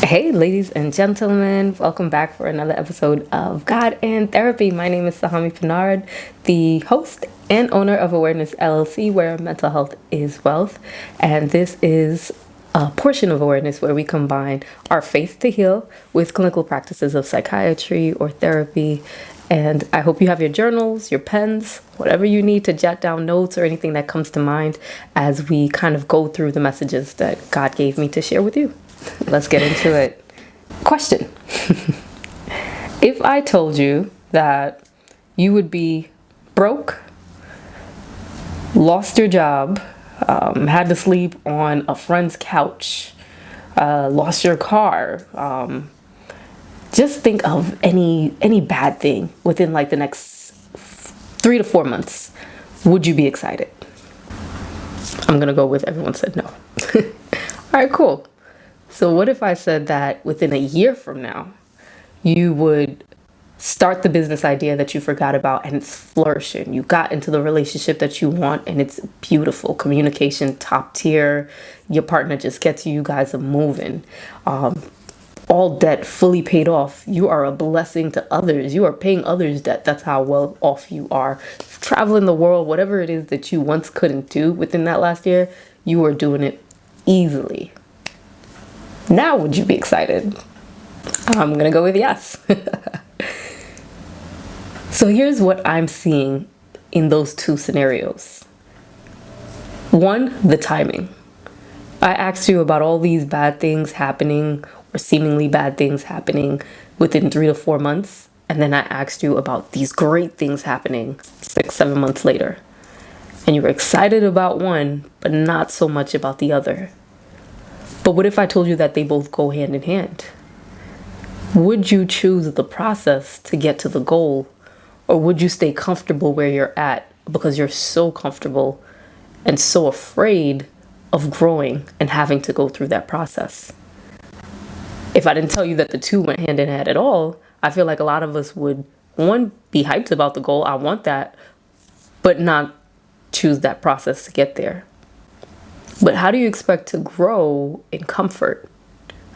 Hey, ladies and gentlemen, welcome back for another episode of God and Therapy. My name is Sahami Pinard, the host and owner of Awareness LLC, where mental health is wealth. And this is a portion of awareness where we combine our faith to heal with clinical practices of psychiatry or therapy. And I hope you have your journals, your pens, whatever you need to jot down notes or anything that comes to mind as we kind of go through the messages that God gave me to share with you. Let's get into it. Question. If I told you that you would be broke, lost your job, had to sleep on a friend's couch, lost your car, just think of any bad thing within like the next 3 to 4 months, would you be excited? I'm gonna go with everyone said no. All right, cool. So what if I said that within a year from now, you would start the business idea that you forgot about and it's flourishing. You got into the relationship that you want and it's beautiful. Communication, top tier. Your partner just gets you. You guys are moving. All debt fully paid off. You are a blessing to others. You are paying others debt. That's how well off you are. Traveling the world, whatever it is that you once couldn't do within that last year, you are doing it easily. Now, would you be excited? I'm going to go with yes. So here's what I'm seeing in those two scenarios. One, the timing. I asked you about all these bad things happening or seemingly bad things happening within 3 to 4 months. And then I asked you about these great things happening 6, 7 months later. And you were excited about one, but not so much about the other. But what if I told you that they both go hand in hand? Would you choose the process to get to the goal, or would you stay comfortable where you're at because you're so comfortable and so afraid of growing and having to go through that process? If I didn't tell you that the two went hand in hand at all, I feel like a lot of us would, one, be hyped about the goal, I want that, but not choose that process to get there. But how do you expect to grow in comfort?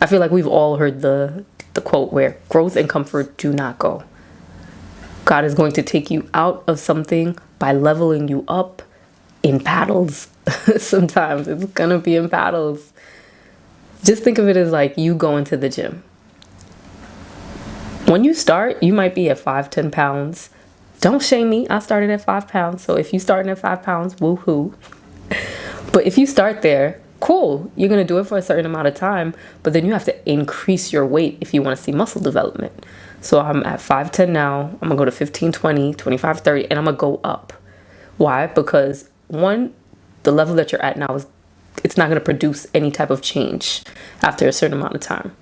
I feel like we've all heard the quote where growth and comfort do not go. God is going to take you out of something by leveling you up in battles. Sometimes it's going to be in battles. Just think of it as like you going to the gym. When you start, you might be at 5, 10 pounds. Don't shame me. I started at 5 pounds. So if you're starting at 5 pounds, woohoo. But if you start there, cool, you're going to do it for a certain amount of time, but then you have to increase your weight if you want to see muscle development. So I'm at 5'10" now, I'm going to go to 15, 20, 25, 30, and I'm going to go up. Why? Because one, the level that you're at now it's not going to produce any type of change after a certain amount of time.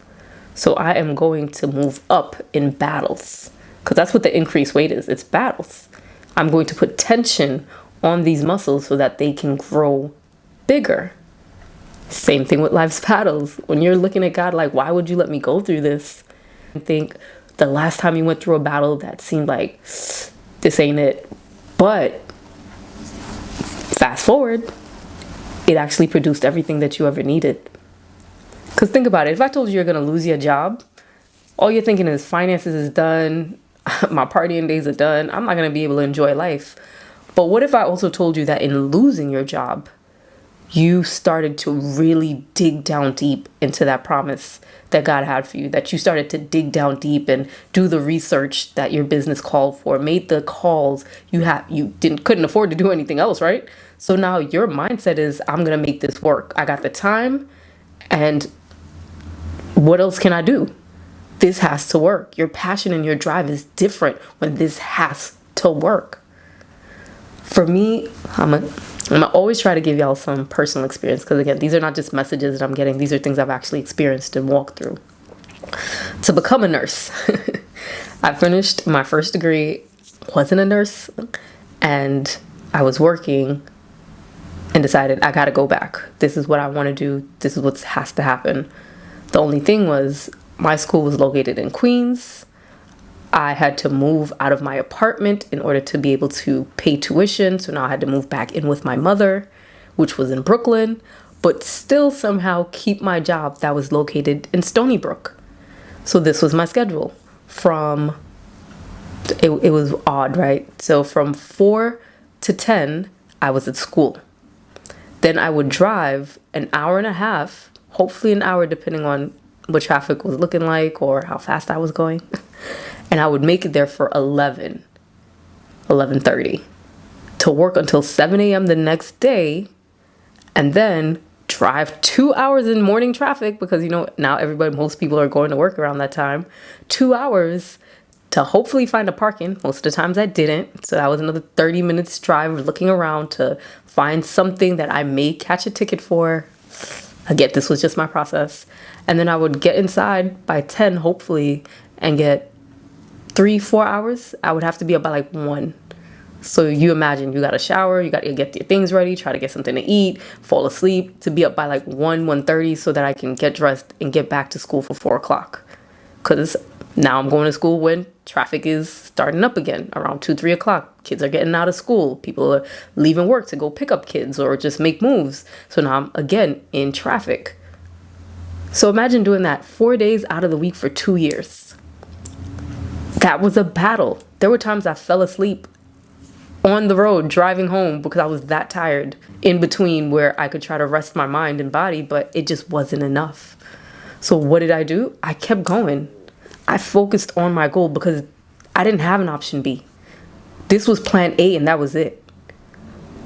So I am going to move up in battles, because that's what the increased weight is. It's battles. I'm going to put tension on these muscles so that they can grow bigger. Same thing with life's battles. When you're looking at God like, why would you let me go through this? I think the last time you went through a battle that seemed like this ain't it. But fast forward, it actually produced everything that you ever needed. Because think about it. If I told you you're going to lose your job, all you're thinking is finances is done. My partying days are done. I'm not going to be able to enjoy life. But what if I also told you that in losing your job, you started to really dig down deep into that promise that God had for you, that you started to dig down deep and do the research that your business called for, made the calls couldn't afford to do anything else, right? So now your mindset is, I'm going to make this work. I got the time, and what else can I do? This has to work. Your passion and your drive is different when this has to work. For me, I'm gonna always try to give y'all some personal experience, because again, these are not just messages that I'm getting. These are things I've actually experienced and walked through. To become a nurse, I finished my first degree, wasn't a nurse, and I was working and decided I gotta go back. This is what I want to do. This is what has to happen. The only thing was my school was located in Queens. I had to move out of my apartment in order to be able to pay tuition. So now I had to move back in with my mother, which was in Brooklyn. but still somehow keep my job that was located in Stony Brook. So this was my schedule from, it was odd, right? So from 4 to 10, I was at school. Then I would drive an hour and a half, hopefully an hour, depending on what traffic was looking like or how fast I was going. And I would make it there for 11:30 to work until 7 a.m. the next day, and then drive 2 hours in morning traffic, because now most people are going to work around that time. 2 hours to hopefully find a parking. Most of the times I didn't. So that was another 30 minutes drive looking around to find something that I may catch a ticket for. Again, this was just my process. And then I would get inside by 10, hopefully, and get 3-4 hours. I would have to be up by like 1. So you imagine, you got to shower, you got to get your things ready, try to get something to eat, fall asleep, to be up by like 1:30 so that I can get dressed and get back to school for 4 o'clock. Because now I'm going to school when traffic is starting up again around 2-3 o'clock. Kids are getting out of school. People are leaving work to go pick up kids or just make moves. So now I'm again in traffic. So imagine doing that 4 days out of the week for 2 years. That was a battle. There were times I fell asleep on the road driving home because I was that tired in between, where I could try to rest my mind and body, but it just wasn't enough. So what did I do? I kept going. I focused on my goal because I didn't have an option B. This was plan A, and that was it.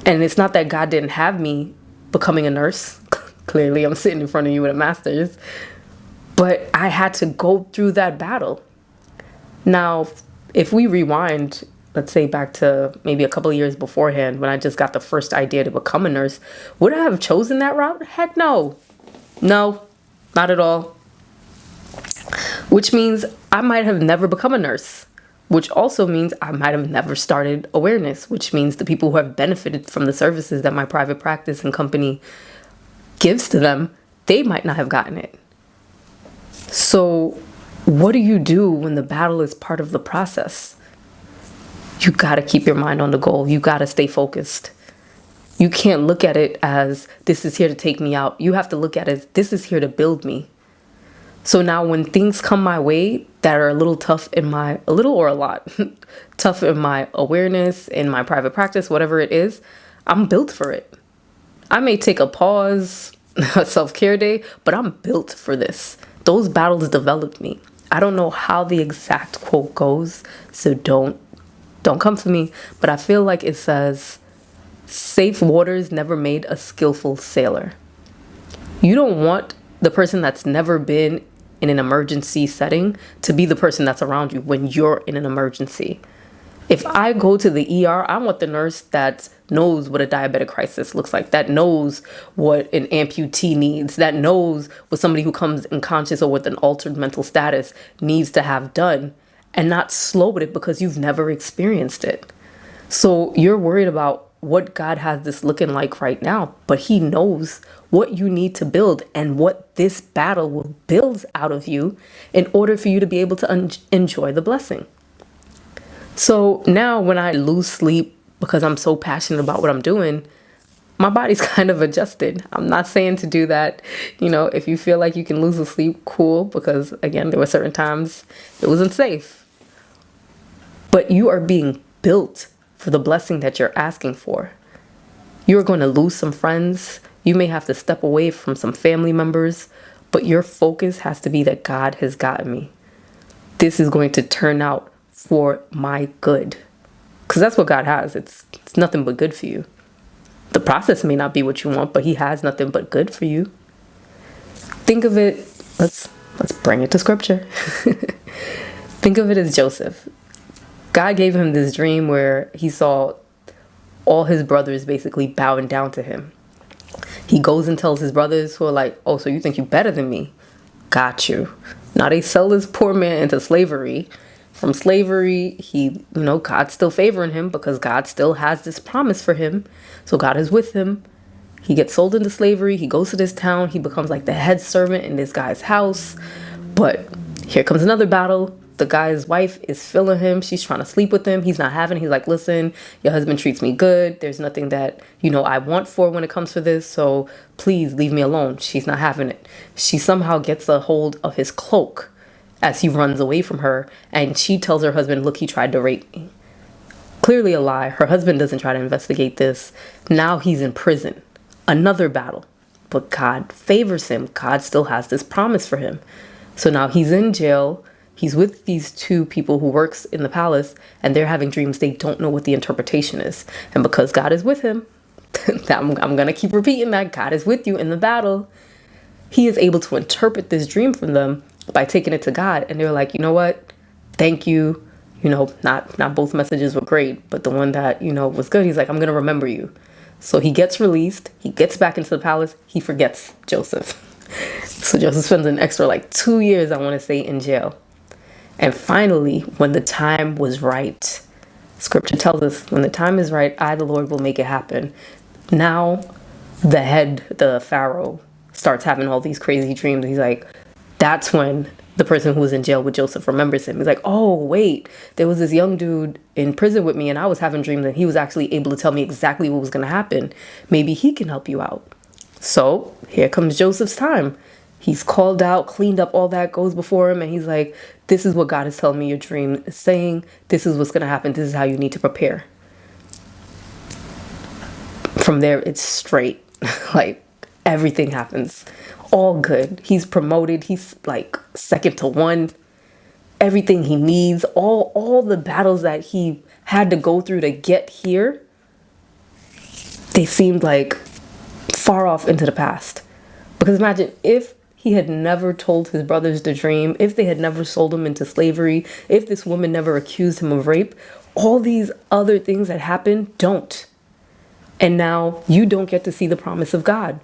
And it's not that God didn't have me becoming a nurse. Clearly, I'm sitting in front of you with a master's. But I had to go through that battle. Now, if we rewind, let's say back to maybe a couple of years beforehand, when I just got the first idea to become a nurse, would I have chosen that route? Heck no. No, not at all. Which means I might have never become a nurse, which also means I might have never started awareness, which means the people who have benefited from the services that my private practice and company gives to them, they might not have gotten it. So what do you do when the battle is part of the process? You got to keep your mind on the goal. You got to stay focused. You can't look at it as this is here to take me out. You have to look at it as this is here to build me. So now when things come my way that are a little tough in my, a little or a lot, tough in my awareness, in my private practice, whatever it is, I'm built for it. I may take a pause, a self-care day, but I'm built for this. Those battles developed me. I don't know how the exact quote goes, so don't come for me, but I feel like it says, safe waters never made a skillful sailor. You don't want the person that's never been in an emergency setting to be the person that's around you when you're in an emergency. If I go to the ER, I want the nurse that knows what a diabetic crisis looks like, that knows what an amputee needs, that knows what somebody who comes unconscious or with an altered mental status needs to have done, and not slow with it because you've never experienced it. So you're worried about what God has this looking like right now, but He knows what you need to build and what this battle will build out of you in order for you to be able to enjoy the blessing. So now when I lose sleep because I'm so passionate about what I'm doing, my body's kind of adjusted. I'm not saying to do that. If you feel like you can lose the sleep, cool, because again, there were certain times it wasn't safe. But you are being built for the blessing that you're asking for. You're going to lose some friends. You may have to step away from some family members, but your focus has to be that God has gotten me. This is going to turn out for my good. Because that's what God has. It's nothing but good for you. The process may not be what you want, but He has nothing but good for you. Think of it, let's bring it to scripture. Think of it as Joseph. God gave him this dream where he saw all his brothers basically bowing down to him. He goes and tells his brothers, who are like, oh, so you think you're better than me? Got you. Now they sell this poor man into slavery. From slavery, God's still favoring him because God still has this promise for him. So God is with him. He gets sold into slavery. He goes to this town. He becomes like the head servant in this guy's house. But here comes another battle. the guy's wife is feeling him. She's trying to sleep with him. He's not having it. He's like, listen, your husband treats me good. There's nothing that, I want for when it comes to this. So please leave me alone. She's not having it. She somehow gets a hold of his cloak as he runs away from her. And she tells her husband, look, he tried to rape me. Clearly a lie. Her husband doesn't try to investigate this. Now he's in prison. Another battle. But God favors him. God still has this promise for him. So now he's in jail. He's with these two people who works in the palace, and they're having dreams. They don't know what the interpretation is. And because God is with him, I'm going to keep repeating that. God is with you in the battle. He is able to interpret this dream from them by taking it to God. And they're like, you know what? Thank you. Not both messages were great, but the one that, was good. He's like, I'm going to remember you. So he gets released. He gets back into the palace. He forgets Joseph. So Joseph spends an extra 2 years, I want to say, in jail. And finally, when the time was right, scripture tells us, when the time is right, I, the Lord, will make it happen. Now, the Pharaoh, starts having all these crazy dreams. He's like, that's when the person who was in jail with Joseph remembers him. He's like, oh, wait, there was this young dude in prison with me and I was having dreams and he was actually able to tell me exactly what was going to happen. Maybe he can help you out. So here comes Joseph's time. He's called out, cleaned up, all that goes before him. And he's like, this is what God is telling me your dream is saying. This is what's going to happen. This is how you need to prepare. From there, it's straight. Everything happens. All good. He's promoted. He's second to one. Everything he needs, all the battles that he had to go through to get here, they seemed far off into the past. Because imagine if he had never told his brothers the dream, if they had never sold him into slavery, if this woman never accused him of rape, all these other things that happened don't. And now you don't get to see the promise of God.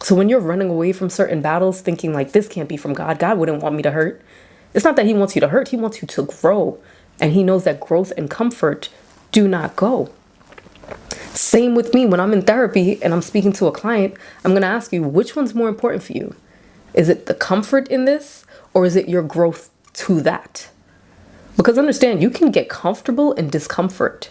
So when you're running away from certain battles thinking this can't be from God, God wouldn't want me to hurt. It's not that he wants you to hurt. He wants you to grow. And he knows that growth and comfort do not go. Same with me when I'm in therapy and I'm speaking to a client, I'm going to ask you, which one's more important for you? Is it the comfort in this or is it your growth to that? Because understand, you can get comfortable in discomfort.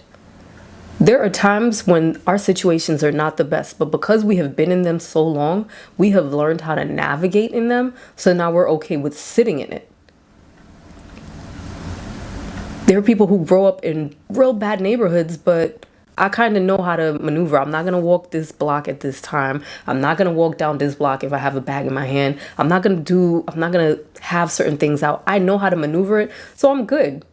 There are times when our situations are not the best, but because we have been in them so long, we have learned how to navigate in them. So now we're okay with sitting in it. There are people who grow up in real bad neighborhoods, but I kind of know how to maneuver. I'm not going to walk this block at this time. I'm not going to walk down this block if I have a bag in my hand. I'm not going to have certain things out. I know how to maneuver it, so I'm good.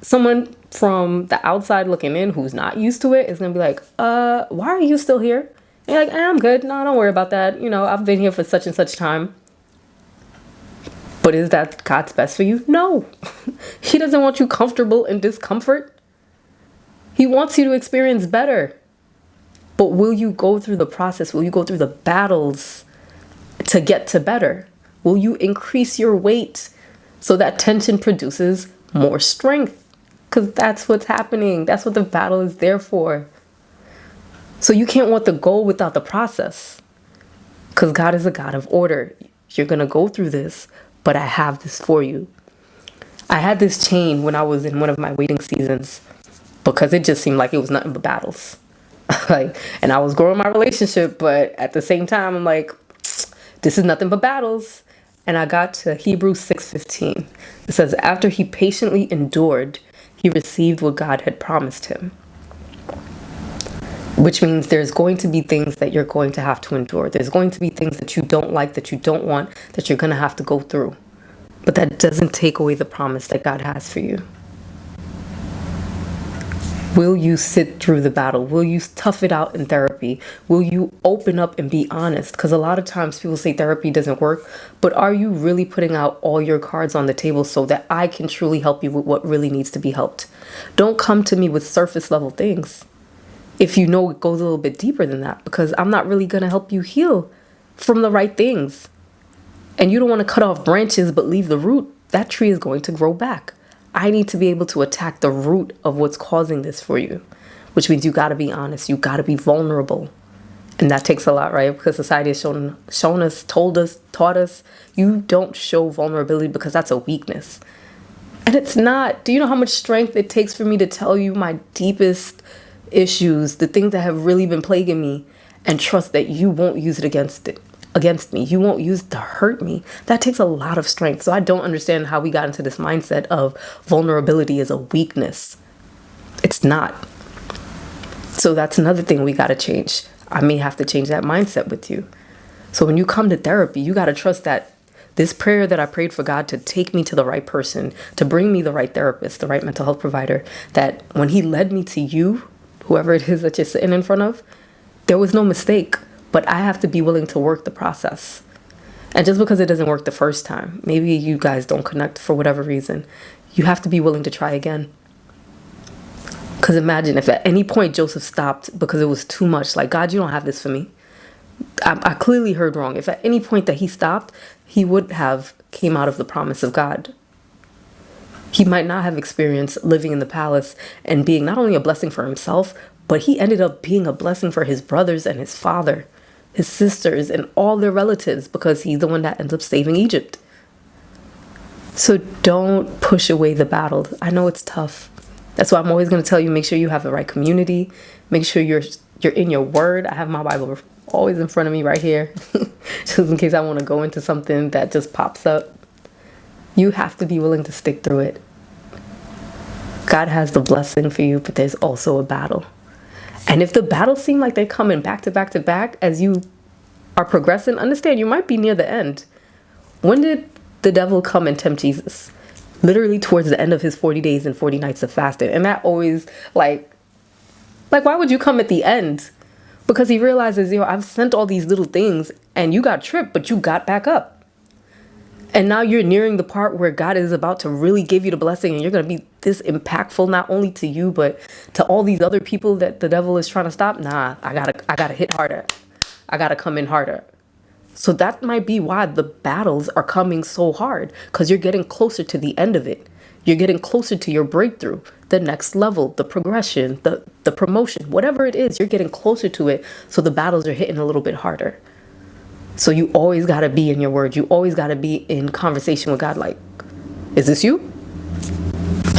Someone from the outside looking in who's not used to it is going to be like, why are you still here? And you're like, I'm good. No, don't worry about that. I've been here for such and such time. But is that God's best for you? No. He doesn't want you comfortable in discomfort. He wants you to experience better. But will you go through the process? Will you go through the battles to get to better? Will you increase your weight so that tension produces more strength? Because that's what's happening. That's what the battle is there for. So you can't want the goal without the process. Because God is a God of order. You're going to go through this, but I have this for you. I had this chain when I was in one of my waiting seasons because it just seemed like it was nothing but battles. And I was growing my relationship, but at the same time, I'm like, this is nothing but battles. And I got to Hebrews 6:15. It says, after he patiently endured, he received what God had promised him. Which means there's going to be things that you're going to have to endure. There's going to be things that you don't like, that you don't want, that you're going to have to go through. But that doesn't take away the promise that God has for you. Will you sit through the battle? Will you tough it out in therapy? Will you open up and be honest? Because a lot of times people say therapy doesn't work, but are you really putting out all your cards on the table so that I can truly help you with what really needs to be helped? Don't come to me with surface level things if you know it goes a little bit deeper than that, because I'm not really going to help you heal from the right things. And you don't want to cut off branches but leave the root. That tree is going to grow back. I need to be able to attack the root of what's causing this for you, which means you got to be honest. You got to be vulnerable. And that takes a lot, right? Because society has shown us, taught us, you don't show vulnerability because that's a weakness. And it's not. Do you know how much strength it takes for me to tell you my deepest issues, the things that have really been plaguing me, and trust that you won't use it against me. You won't use it to hurt me. That takes a lot of strength. So I don't understand how we got into this mindset of vulnerability as a weakness. It's not. So that's another thing we got to change. I may have to change that mindset with you. So when you come to therapy, you got to trust that this prayer that I prayed for God to take me to the right person, to bring me the right therapist, the right mental health provider, that when he led me to you, whoever it is that you're sitting in front of, there was no mistake. But I have to be willing to work the process. And just because it doesn't work the first time, maybe you guys don't connect for whatever reason, you have to be willing to try again. Because imagine if at any point Joseph stopped because it was too much, like, God, you don't have this for me. I clearly heard wrong. If at any point that he stopped, he would have came out of the promise of God. He might not have experienced living in the palace and being not only a blessing for himself, but he ended up being a blessing for his brothers and his father, his sisters, and all their relatives, because he's the one that ends up saving Egypt. So don't push away the battle. I know it's tough. That's why I'm always going to tell you, make sure you have the right community. Make sure you're in your word. I have my Bible always in front of me right here, just in case I want to go into something that just pops up. You have to be willing to stick through it. God has the blessing for you, but there's also a battle. And if the battles seem like they're coming back to back to back as you are progressing, understand you might be near the end. When did the devil come and tempt Jesus? Literally towards the end of his 40 days and 40 nights of fasting. And that always, like, why would you come at the end? Because he realizes, I've sent all these little things and you got tripped, but you got back up. And now you're nearing the part where God is about to really give you the blessing, and you're going to be this impactful, not only to you, but to all these other people that the devil is trying to stop. Nah, I gotta hit harder. I gotta come in harder. So that might be why the battles are coming so hard, because you're getting closer to the end of it. You're getting closer to your breakthrough, the next level, the progression, the promotion, whatever it is, you're getting closer to it. So the battles are hitting a little bit harder. So you always got to be in your word. You always got to be in conversation with God. Like, is this you?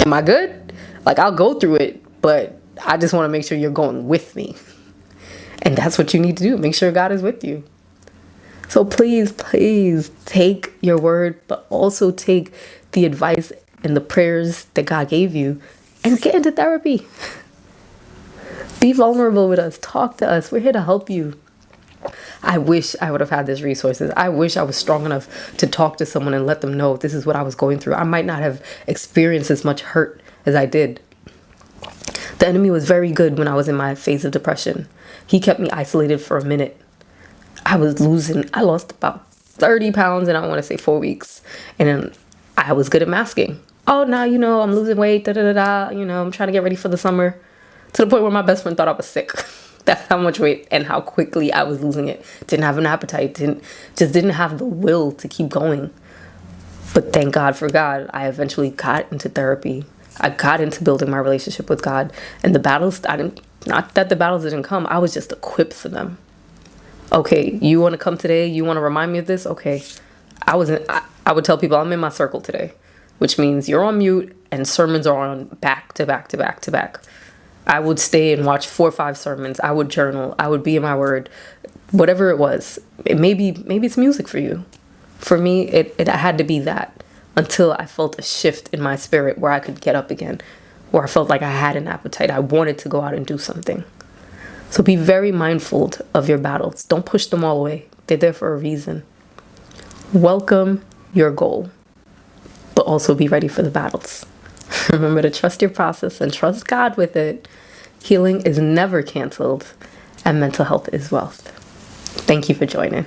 Am I good? Like, I'll go through it, but I just want to make sure you're going with me. And that's what you need to do. Make sure God is with you. So please, please take your word, but also take the advice and the prayers that God gave you and get into therapy. Be vulnerable with us. Talk to us. We're here to help you. I wish I would have had these resources. I wish I was strong enough to talk to someone and let them know this is what I was going through. I might not have experienced as much hurt as I did. The enemy was very good when I was in my phase of depression. He kept me isolated for a minute. I lost about 30 pounds in, I want to say 4 weeks. And then I was good at masking. Oh, now, I'm losing weight, I'm trying to get ready for the summer. To the point where my best friend thought I was sick. That's how much weight and how quickly I was losing it. Didn't have an appetite, didn't have the will to keep going. But thank God for God, I eventually got into therapy. I got into building my relationship with God. And the battles, not that the battles didn't come, I was just equipped for them. Okay, you want to come today? You want to remind me of this? Okay. I would tell people I'm in my circle today, which means you're on mute and sermons are on back to back to back to back. I would stay and watch 4 or 5 sermons. I would journal. I would be in my word, whatever it was. Maybe it's music for you. For me, it had to be that until I felt a shift in my spirit where I could get up again, where I felt like I had an appetite. I wanted to go out and do something. So be very mindful of your battles. Don't push them all away. They're there for a reason. Welcome your goal, but also be ready for the battles. Remember to trust your process and trust God with it. Healing is never canceled, and mental health is wealth. Thank you for joining.